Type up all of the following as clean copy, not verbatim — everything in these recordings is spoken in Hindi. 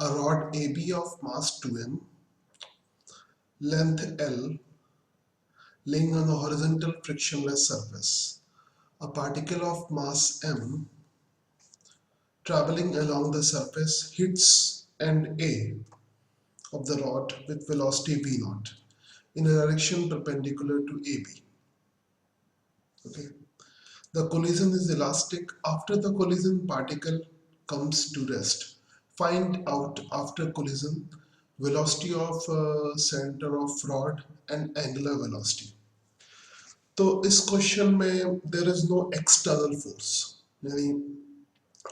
A rod AB of mass 2m, length L, laying on a horizontal frictionless surface. A particle of mass m traveling along the surface hits end A of the rod with velocity v0 in a direction perpendicular to AB. Okay. The collision is elastic. After the collision, particle comes to rest. Find out after collision velocity of center of rod and angular velocity. तो इस क्वेश्चन में there is no external force, यानी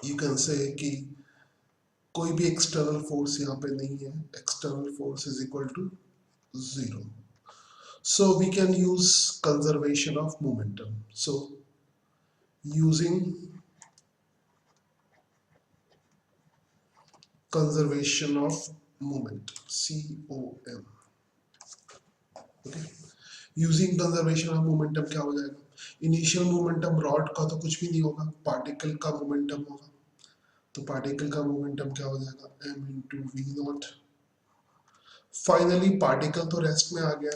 यू कैन से कि कोई भी एक्सटर्नल फोर्स यहाँ पे नहीं है. External force is equal to 0. So we can use conservation of momentum. So using conservation of moment, COM. Okay. Using conservation of momentum क्या हो जाएगा? इनिशियल मोमेंटम रॉड का तो कुछ भी नहीं होगा, पार्टिकल का मोमेंटम होगा. तो पार्टिकल का मोमेंटम क्या हो जाएगा? m into v not. Finally particle तो रेस्ट में आ गया,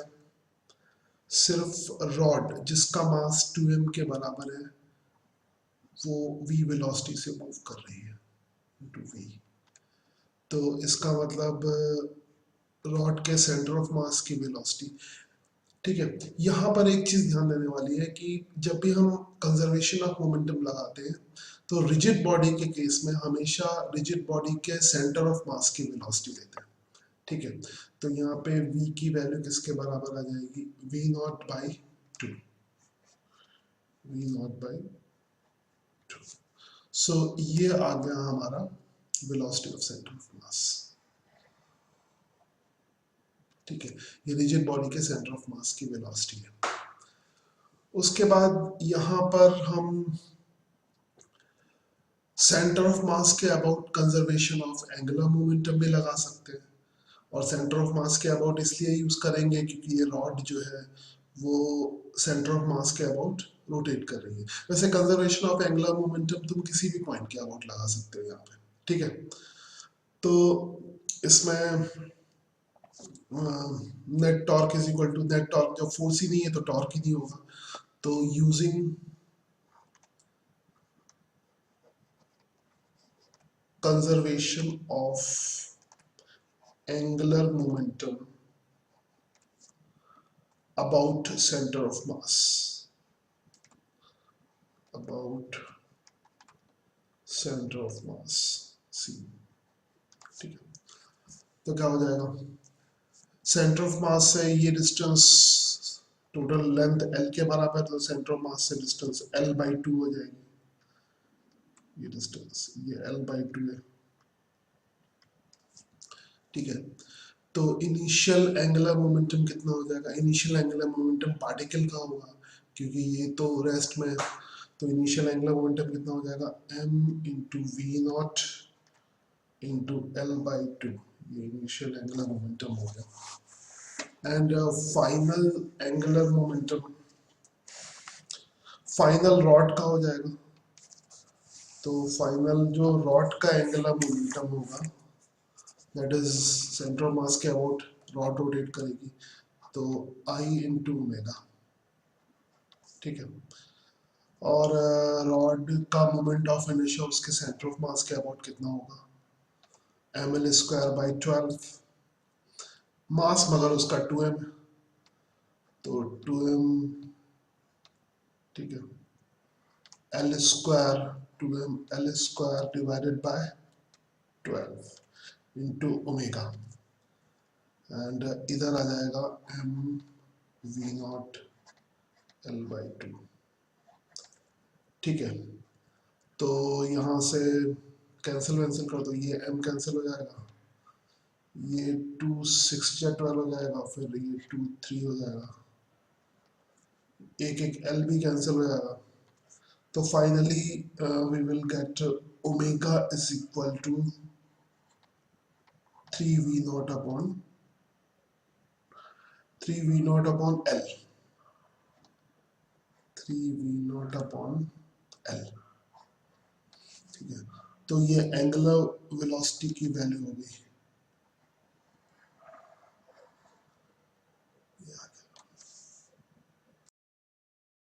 सिर्फ रॉड जिसका मास 2m के बराबर है वो v वेलोसिटी से मूव कर रही है इंटू v. तो इसका मतलब रॉड के सेंटर ऑफ मास की वेलोसिटी. ठीक है, यहाँ पर एक चीज ध्यान देने वाली है कि जब भी हम कंजर्वेशन ऑफ मोमेंटम लगाते हैं तो रिजिड बॉडी के केस में हमेशा रिजिड बॉडी के सेंटर ऑफ मास की वेलोसिटी लेते हैं. ठीक है, तो यहाँ पे v की वैल्यू किसके बराबर आ जाएगी? v not by 2. v not by 2. सो ये आ गया हमारा वेलोसिटी ऑफ सेंटर ऑफ मास. ठीक है, ये रिजिड बॉडी के सेंटर ऑफ मास की वेलोसिटी है. उसके बाद यहाँ पर हम सेंटर ऑफ मास के about conservation of angular momentum भी लगा सकते हैं. और सेंटर ऑफ मास के अबाउट इसलिए यूज करेंगे क्योंकि ये रॉड जो है वो सेंटर ऑफ मास के अबाउट रोटेट कर रही है. वैसे कंजर्वेशन ऑफ एंगुलर मोमेंटम तुम किसी भी पॉइंट के अबाउट लगा सकते हो यहाँ पे. ठीक है, तो इसमें net torque is equal to net torque. जब फोर्स ही नहीं है तो टॉर्क ही नहीं होगा. तो using conservation of angular momentum about center of mass, about center of mass C. ठीक है, तो क्या हो जाएगा? सेंटर ऑफ मास से ये डिस्टेंस टोटल लेंथ L के बराबर, तो सेंटर ऑफ मास से डिस्टेंस L बाई 2 हो जाएगी. ये डिस्टेंस ये L बाई 2 है. ठीक है, तो इनिशियल एंगुलर मोमेंटम कितना हो जाएगा? इनिशियल एंगुलर मोमेंटम पार्टिकल का होगा क्योंकि ये तो रेस्ट में. तो इनिशियल एंगुलर मोमेंटम कितना हो जाएगा? m into v not into L by 2. ये इनिशियल एंगुलर मोमेंटम हो गया. And final angular momentum final rod का हो जाएगा. तो फाइनल जो रॉड का एंगुलर मोमेंटम होगा that is centre of mass के अबाउट रॉड रोटेट करेगी, तो I इंटू ओमेगा. ठीक है, और रॉड का मोमेंट ऑफ इनर्शिया उसके सेंटर ऑफ मास के अबाउट कितना होगा? ml square by 12. मास मगर उसका 2m, तो 2m. ठीक है, l square 2m l square divided by 12 into omega. And इधर आ जाएगा m v not l by 2. ठीक है, तो यहाँ से कैंसिल वैंसिल कर दो, ये m कैंसिल हो जाएगा, ये 2 6 या 12 हो जाएगा, फिर ये 2 3 हो जाएगा, एक एक l भी कैंसिल हो जाएगा. तो finally we will get omega is equal to 3v not upon 3v not upon l. 3v not upon l. ठीक है, तो ये एंगुलर वेलोसिटी की वैल्यू होगी।